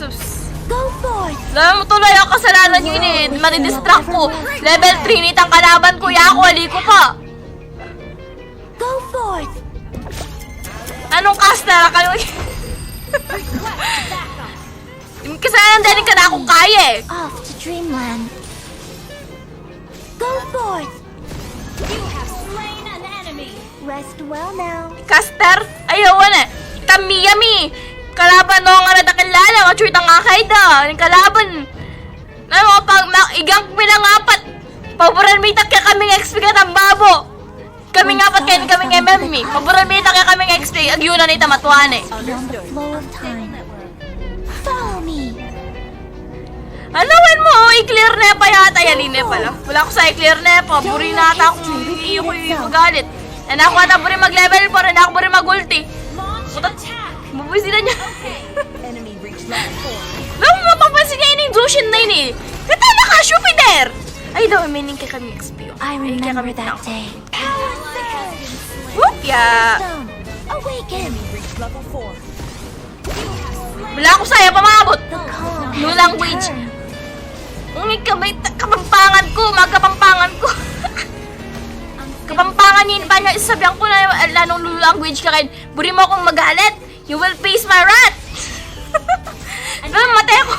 sus. Go forth. Alam mo tuloy ang kasalanan yun eh. Manidistract ko. Level 3 nit ang kalaban ko. Ako, ali ko pa. Go forth. Anong caster kayo? Yung kasalanan din ka na akong kaya eh. Off to dreamland. Go forth. You have slain an enemy. Rest well now. Caster? Ayaw na. Yami. Kalaban no nga nadakilala. Machuit ang akay da. Yung kalaban. Alam mo, pag igang pinangapat. Paboran may takya kaming XP ka ng babo. Kaming apat kayo kaming MME. Paboran may takya kaming XP. Agyunan na itamatuan eh. On the flow of time. Follow me. Alawan mo, i-clear na pa yata. Yalin na pala. Wala ko sa i-clear na pa. Buri na ata akong iyo ko yung magalit. And ako ata buri mag-level 4. And ako buri mag-ulti. Launch attack. Mabusin na niya. Enemy reached level 4. Alam mo, mapapansin niya yun yung Jushin na yun eh. Katala ka, Jupiter! Ay daw, meaning kay kami XP. I remember that day. Whoop, yeah. Stone. Awaken. Reached level 4. Wala ako sa'yo pamabot. The calm No has language. returned. Ungit ka, may kapampangan ko, magkapampangan ko. Kapampangan yun pa niya, isasabihan ko na lanong lulu language ka kayo. Buri mo akong magalit. You will face my wrath. Alam, matay ako.